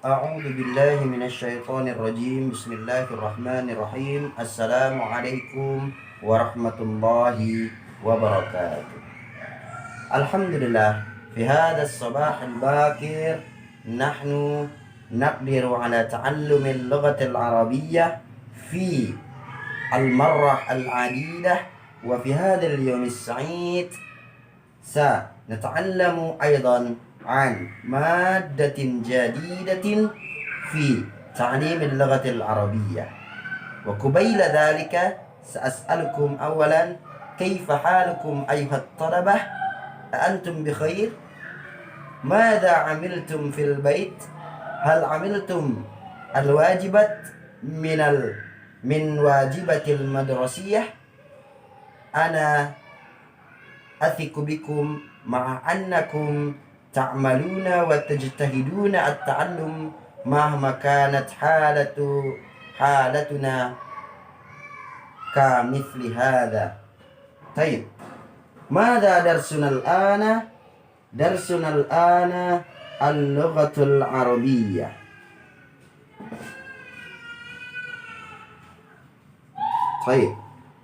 أعوذ بالله من الشيطان الرجيم. بسم الله الرحمن الرحيم. السلام عليكم ورحمة الله وبركاته. الحمد لله، في هذا الصباح الباكر نحن نقدر على تعلم اللغة العربية في المرة العديدة. وفي هذا اليوم السعيد سنتعلم أيضا عن مادة جديدة في تعليم اللغة العربية. وقبيل ذلك سأسألكم أولا: كيف حالكم أيها الطلبة؟ أأنتم بخير؟ ماذا عملتم في البيت؟ هل عملتم الواجبات من واجبة المدرسية؟ أنا أثق بكم مع أنكم تعملون وتجتهدون التعلم مهما كانت حالتنا كمثل هذا. طيب، ماذا درسنا الآن؟ درسنا الآن اللغة العربية. طيب،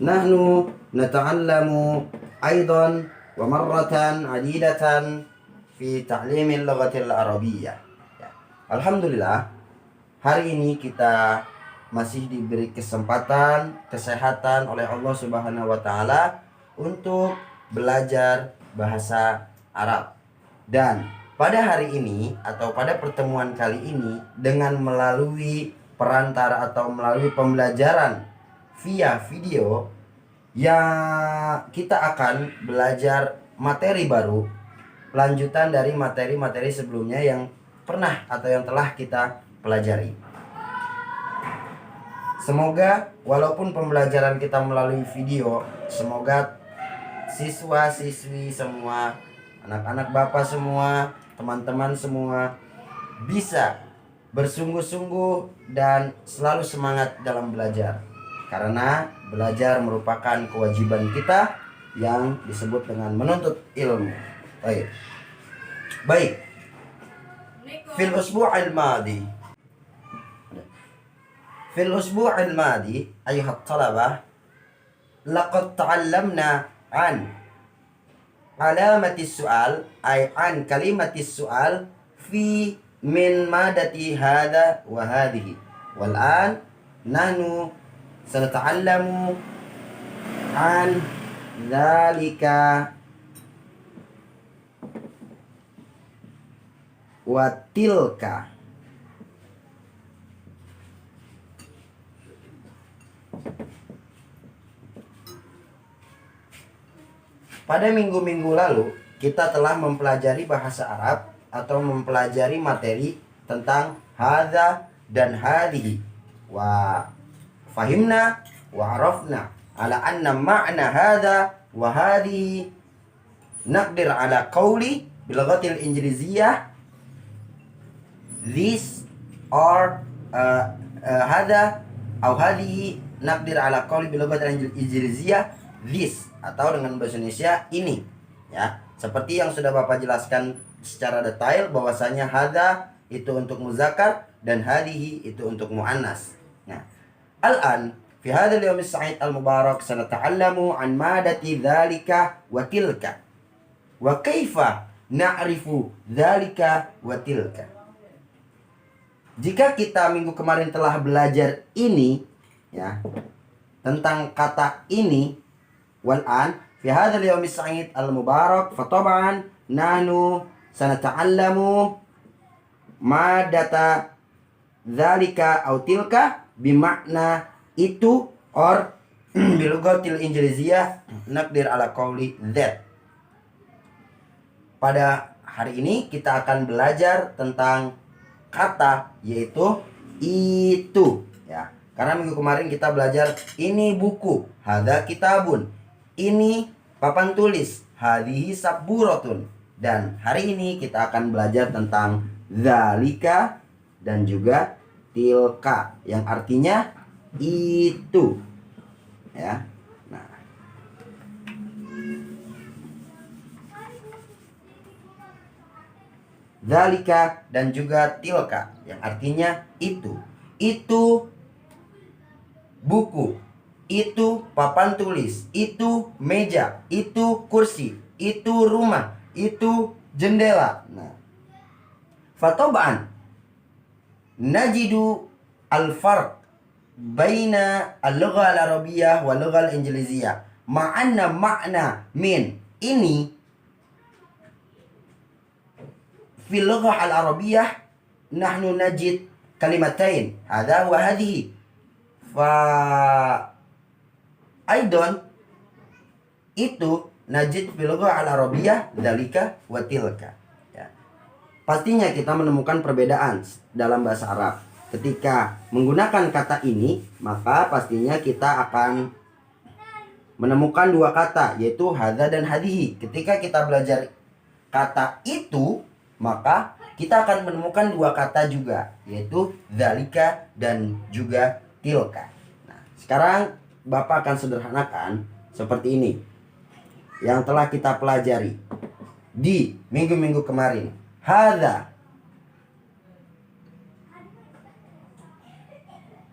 نحن نتعلم أيضا ومرة عديدة في تعليم اللغة العربية. Alhamdulillah, hari ini kita masih diberi kesempatan, kesehatan oleh Allah Subhanahu wa taala untuk belajar bahasa Arab. Dan pada hari ini atau pada pertemuan kali ini, dengan melalui perantara atau melalui pembelajaran via video, ya kita akan belajar materi baru, lanjutan dari materi-materi sebelumnya yang pernah atau yang telah kita pelajari. Semoga walaupun pembelajaran kita melalui video, semoga siswa-siswi semua, anak-anak bapak semua, teman-teman semua bisa bersungguh-sungguh dan selalu semangat dalam belajar. Karena belajar merupakan kewajiban kita yang disebut dengan menuntut ilmu. Baik. في الأسبوع الماضي أيها الطلبة، لقد تعلمنا عن علامة السؤال، أي عن كلمة السؤال في من مادة هذا وهذه. والآن نحن سنتعلم عن ذلك watilka. Pada minggu-minggu lalu kita telah mempelajari bahasa Arab atau mempelajari materi tentang hadza dan hadhihi. Wa fahimna wa arafna ala anna ma'na hadza wa hadhihi naqdir ala qawli bilaghatil injiliziyah this or hadza atau hadhihi naqdir ala qawli bilaghatil injiliziyah this, atau dengan bahasa Indonesia ini, ya. Seperti yang sudah Bapak jelaskan secara detail bahwasanya hadza itu untuk muzakkar dan hadhihi itu untuk muannas. Nah, al-an fi hadzal yawm as-sa'id al-mubarak sanata'allamu an madati dzalika wa tilka wa kaifa na'rifu dzalika wa tilka. Jika kita minggu kemarin telah belajar ini, ya, tentang kata ini, والآن في هذا اليوم السعيد المبارك فطبعا نحن سنتعلم مادة ذلك أو تلك بمعنى itu or bilughatil injiliziyah naqdir ala qawli that. Pada hari ini kita akan belajar tentang kata yaitu itu, ya. Karena minggu kemarin kita belajar ini buku, hadza kitabun, ini papan tulis, hadhihi sabburatun. Dan hari ini kita akan belajar tentang zalika dan juga tilka yang artinya itu, ya. Nah, dzalika dan juga tilka yang artinya itu. Itu buku, itu papan tulis, itu meja, itu kursi, itu rumah, itu jendela. Nah, fatoban najidu al-farq baina al-lugha al-arabiyyah wa lugha al-injiliziyah. Ma'anna makna min ini fil lugha al-arabiyyah nahnu najid kalimatain hadha wa hadhihi. Fa aidan itu najid fil lugha al-arabiyyah dzalika wa tilka. Ya. Pastinya kita menemukan perbedaan dalam bahasa Arab. Ketika menggunakan kata ini, maka pastinya kita akan menemukan dua kata, yaitu hadza dan hadhihi. Ketika kita belajar kata itu, maka kita akan menemukan dua kata juga, yaitu dzalika dan juga tilka. Nah, sekarang Bapak akan sederhanakan seperti ini yang telah kita pelajari di minggu-minggu kemarin. Hadza,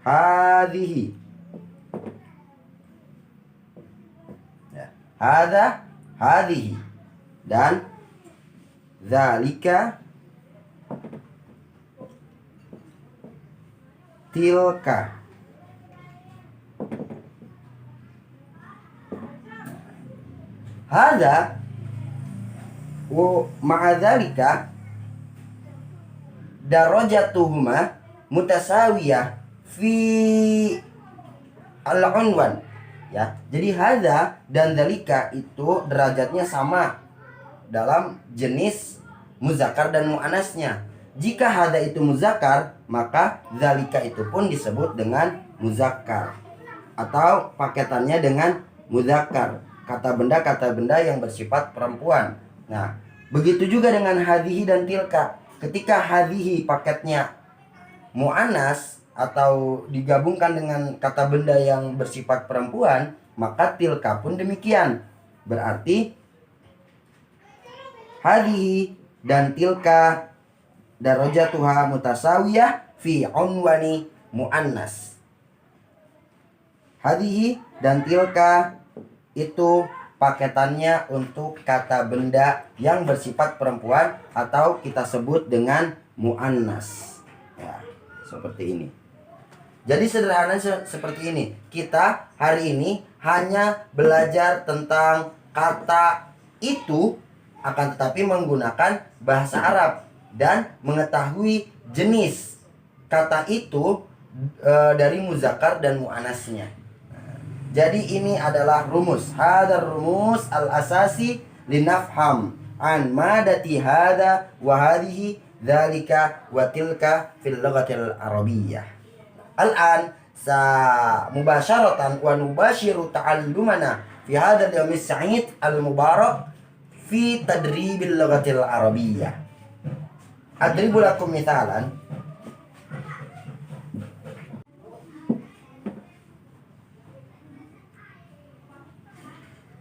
hadhihi, hadza, hadhihi, dan dzalika, tilka. Hadza wa ma'a dzalika darajatuhuma mutasawiyah fi al-unwan. Ya, jadi hadza dan dzalika itu derajatnya sama dalam jenis muzakkar dan muannasnya. Jika hadza itu muzakkar, maka dzalika itu pun disebut dengan muzakkar atau paketannya dengan muzakkar. Kata benda yang bersifat perempuan. Nah, begitu juga dengan hadhihi dan tilka. Ketika hadhihi paketnya muannas atau digabungkan dengan kata benda yang bersifat perempuan, maka tilka pun demikian. Berarti hadhihi dan tilka darajatuha mutasawiyah fi unwani muannas. Hadhihi dan tilka itu paketannya untuk kata benda yang bersifat perempuan atau kita sebut dengan muannas. Ya, seperti ini. Jadi sederhana seperti ini. Kita hari ini hanya belajar tentang kata itu, akan tetapi menggunakan bahasa Arab dan mengetahui jenis kata itu dari muzakkar dan muannasnya. Jadi ini adalah rumus. Hadar rumus al-asasi linafham an madati hada wa hadhihi dzalika wa tilka fil lughatil arabiyyah. Al-an sa mubasharatan wa nubashiru ta'allumana fi hadha al-yawm as-sa'id al-mubarak fi tadribil lughatil arabiyyah. Adribu lakum mithalan.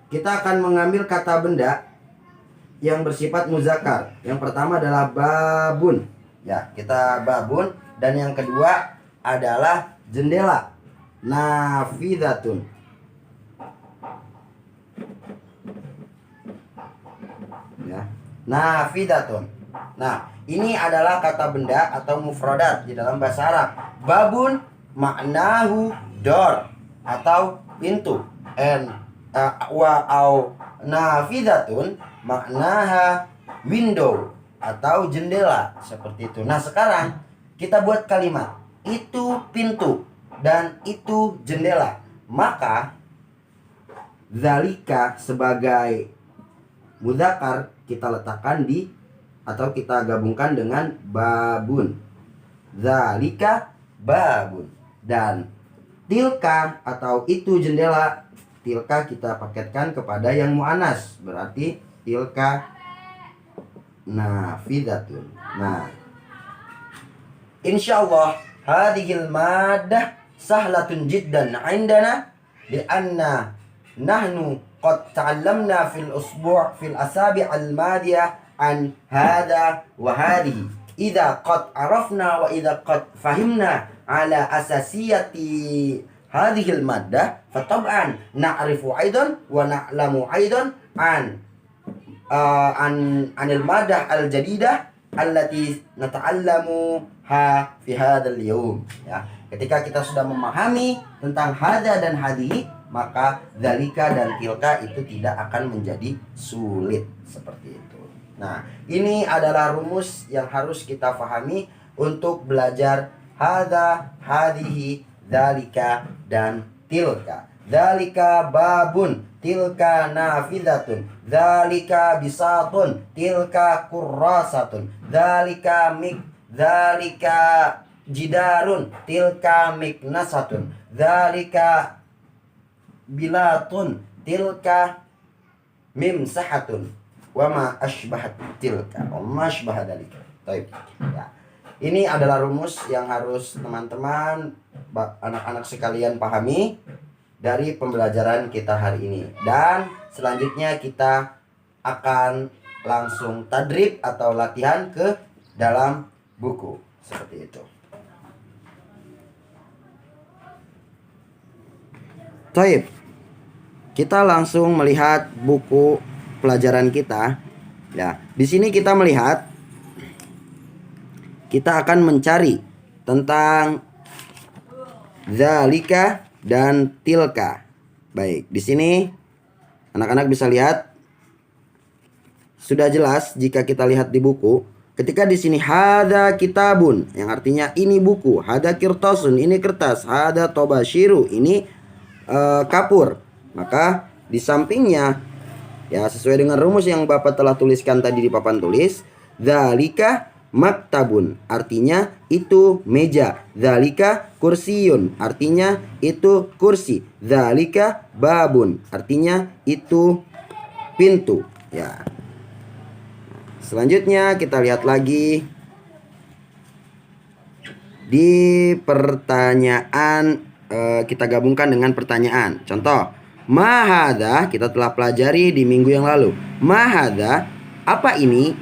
Kita akan mengambil kata benda yang bersifat muzakkar. Yang pertama adalah babun. Ya, kita babun. Dan yang kedua adalah jendela. Nafidatun. Ya, nafidatun. Nah, ini adalah kata benda atau mufradat di dalam bahasa Arab. Babun maknahu door atau pintu. Wa au nafidatun maknaha window atau jendela, seperti itu. Nah, sekarang kita buat kalimat itu pintu dan itu jendela. Maka zalika sebagai mudzakkar kita letakkan di atau kita gabungkan dengan babun. Zalika babun. Dan tilka atau itu jendela, tilka kita paketkan kepada yang muannas, berarti tilka nafidatun. Nah, insyaallah hadhil maddah sahlatun jiddan indana lianna nahnu qad ta'allamna fil asabi' al madiyah an hada wa hadhihi. Idza qad arafna wa idza qad fahimna ala asasiyati hadhil maddah fatab'an na'rifu aidan wa na'lamu aidan anil maddah al jadidah allati nata'allamu fi hadzal yawm. Ya, ketika kita sudah memahami tentang hada dan hadihi, maka zalika dan tilka itu tidak akan menjadi sulit seperti itu. Nah, ini adalah rumus yang harus kita pahami untuk belajar hada, hadihi, zalika dan tilka. Zalika babun, tilka nafidatun, zalika bisatun, tilka kurrasatun, zalika jidarun, tilka miknasatun, zalika bilatun, tilka mimsahatun, wama ashbahat tilka, wama ashbahat dalika. Baik. Ya. Ini adalah rumus yang harus teman-teman, anak-anak sekalian pahami dari pembelajaran kita hari ini. Dan selanjutnya kita akan langsung tadrib atau latihan ke dalam buku seperti itu. Taib. Kita langsung melihat buku pelajaran kita. Ya, di sini kita melihat kita akan mencari tentang zalika dan tilka. Baik, di sini anak-anak bisa lihat sudah jelas jika kita lihat di buku. Ketika di sini hada kitabun, yang artinya ini buku, hada kirtasun, ini kertas, hada tobashiru, ini kapur. Maka di sampingnya, ya sesuai dengan rumus yang Bapak telah tuliskan tadi di papan tulis, zalika maktabun, artinya itu meja. Zalika kursiyun, artinya itu kursi. Zalika babun, artinya itu pintu. Ya. Selanjutnya kita lihat lagi di pertanyaan, kita gabungkan dengan pertanyaan. Contoh, mahada kita telah pelajari di minggu yang lalu. Mahada, apa ini?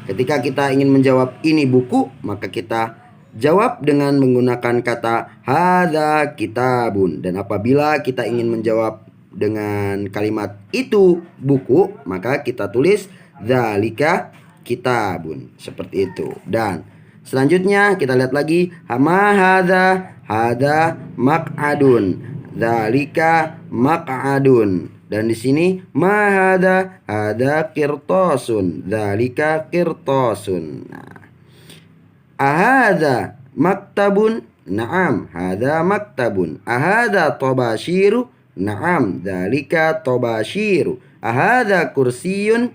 Ketika kita ingin menjawab ini buku, maka kita jawab dengan menggunakan kata hadza kitabun. Dan apabila kita ingin menjawab dengan kalimat itu buku, maka kita tulis dzalika kitabun. Seperti itu. Dan selanjutnya kita lihat lagi ma hadza maq'adun, dzalika maq'adun. Dan di sini ma hada qirtasun, dzalika qirtasun. Nah, ahadza maktabun, na'am hada maktabun. Ahadza tobashiru, na'am dzalika tobashiru. Ahadza kursiyun,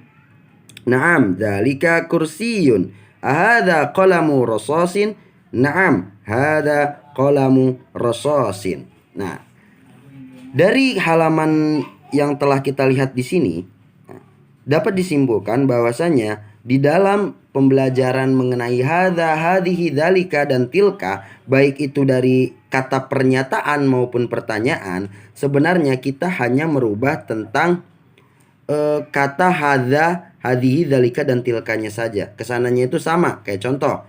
na'am dzalika kursiyun. Ahadza qalamu rasasin, na'am hada qalamu rasasin. Nah, dari halaman yang telah kita lihat di sini, dapat disimpulkan bahwasanya di dalam pembelajaran mengenai hadza, hadhihi, dzalika dan tilka, baik itu dari kata pernyataan maupun pertanyaan, sebenarnya kita hanya merubah tentang kata hadza, hadhihi, dzalika dan tilkanya saja. Kesananya itu sama. Kayak contoh,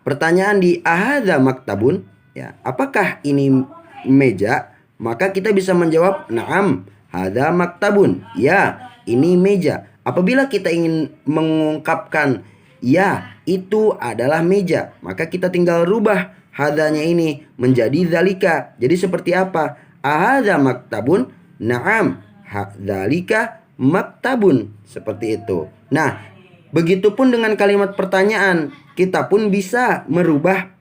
pertanyaan di ahadza maktabun, ya, apakah ini meja? Maka kita bisa menjawab na'am hadza maktabun, ya ini meja. Apabila kita ingin mengungkapkan ya itu adalah meja, maka kita tinggal rubah hadanya ini menjadi dzalika. Jadi seperti apa? Ahadza maktabun, na'am dzalika maktabun. Seperti itu. Nah, begitupun dengan kalimat pertanyaan, kita pun bisa merubah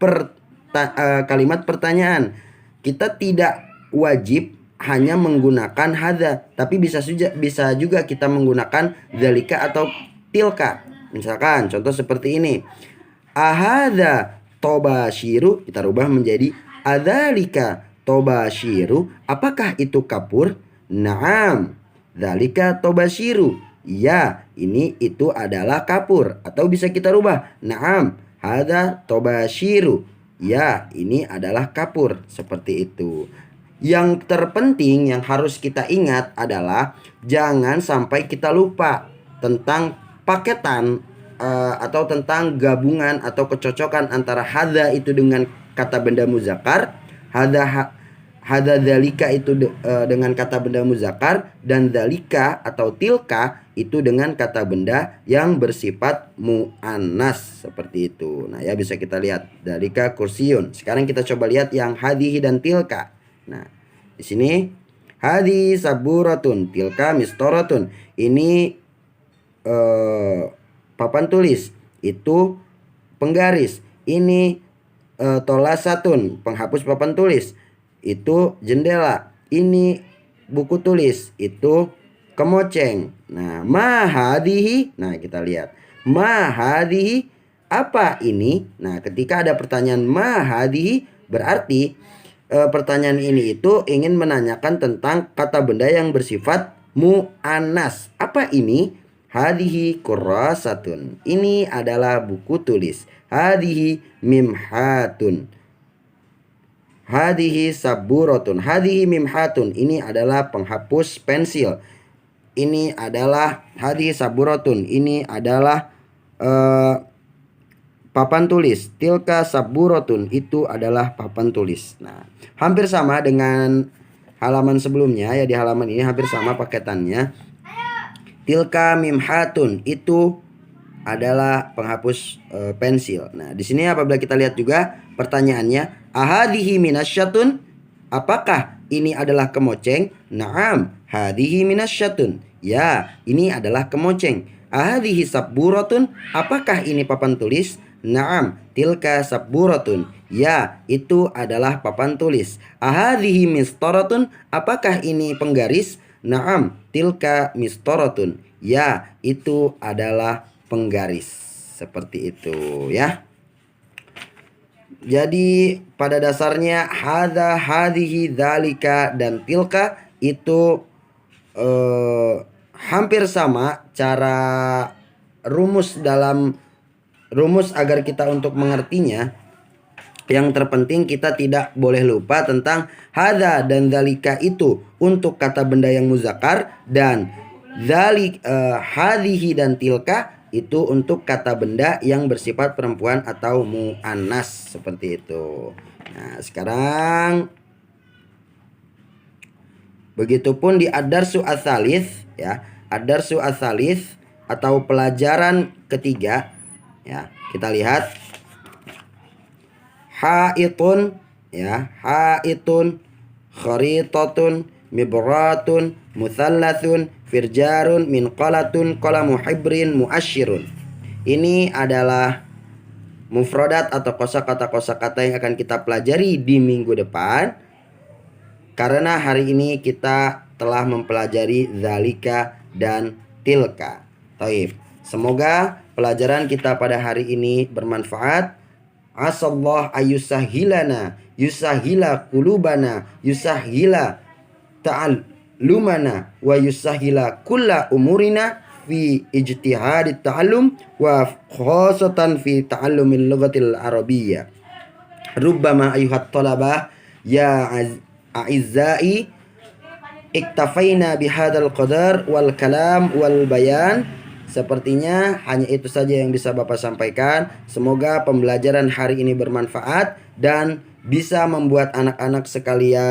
kalimat pertanyaan. Kita tidak wajib hanya menggunakan hadza, tapi bisa juga kita menggunakan dzalika atau tilka. Misalkan contoh seperti ini. Ahadza tobashiru, kita rubah menjadi adzalika tobashiru. Apakah itu kapur? Naam dzalika tobashiru. Ya, ini itu adalah kapur. Atau bisa kita rubah, naam hadza tobashiru. Ya, ini adalah kapur. Seperti itu. Yang terpenting yang harus kita ingat adalah jangan sampai kita lupa tentang paketan atau tentang gabungan atau kecocokan antara hadza itu dengan kata benda muzakkar, hadza dzalika itu dengan kata benda muzakkar, dan dzalika atau tilka itu dengan kata benda yang bersifat muannas, seperti itu. Nah, ya bisa kita lihat dzalika kursiyun. Sekarang kita coba lihat yang hadhihi dan tilka. Nah, di sini hadhihi saburatun, tilka mistoratun. Ini papan tulis, itu penggaris. Ini tolasatun, penghapus papan tulis, itu jendela. Ini buku tulis, itu kemoceng. Nah, ma hadhihi. Nah, kita lihat. Ma hadhihi, apa ini? Nah, ketika ada pertanyaan ma hadhihi, berarti pertanyaan ini itu ingin menanyakan tentang kata benda yang bersifat muannas. Apa ini? Hadhihi kurrasatun. Ini adalah buku tulis. Hadhihi mimhatun. Hadhihi saburatun. Hadhihi mimhatun. Ini adalah penghapus pensil. Ini adalah hadhihi saburatun. Ini adalah papan tulis. Tilka saburatun, itu adalah papan tulis. Nah, hampir sama dengan halaman sebelumnya ya. Di halaman ini hampir sama paketannya. Tilka mimhatun, itu adalah penghapus pensil. Nah, di sini apabila kita lihat juga pertanyaannya, ahadhihi minasyatun, apakah ini adalah kemoceng? Naam, hadhihi minasyatun. Ya, ini adalah kemoceng. Ahadhihi sabburatun, apakah ini papan tulis? Naam, tilka sabburatun. Ya, itu adalah papan tulis. Ahadhihi mistoratun, apakah ini penggaris? Naam, tilka mistoratun. Ya, itu adalah penggaris. Seperti itu ya. Jadi pada dasarnya hadza, hadhihi, dzalika, dan tilka itu hampir sama cara rumus agar kita untuk mengertinya. Yang terpenting kita tidak boleh lupa tentang hadza dan dzalika itu untuk kata benda yang muzakkar, dan hadhihi dan tilka itu untuk kata benda yang bersifat perempuan atau muannas, seperti itu. Nah, sekarang begitupun di ad-darsu ats-tsalits ya. Ad-darsu ats-tsalits atau pelajaran ketiga ya. Kita lihat haitun ya, haitun, kharitatun, mibratun, mutsallatsun, firjarun, minqalatun, qalamu hibrin, muasyirun. Ini adalah mufradat atau kosakata-kosakata yang akan kita pelajari di minggu depan. Karena hari ini kita telah mempelajari dzalika dan tilka. Taib. Semoga pelajaran kita pada hari ini bermanfaat. Asallah ayusahilana, yusahila kulubana, yusahila ta'allumana, wa yusahila kulla umurina fi ijtihadi ta'allum wa khasatan fi ta'allumil lughatil arabiyyah. Rubbama ayuhat talabah ya a'izzai iktafaina bihadal qadar wal kalam wal bayan. Sepertinya hanya itu saja yang bisa Bapak sampaikan. Semoga pembelajaran hari ini bermanfaat dan bisa membuat anak-anak sekalian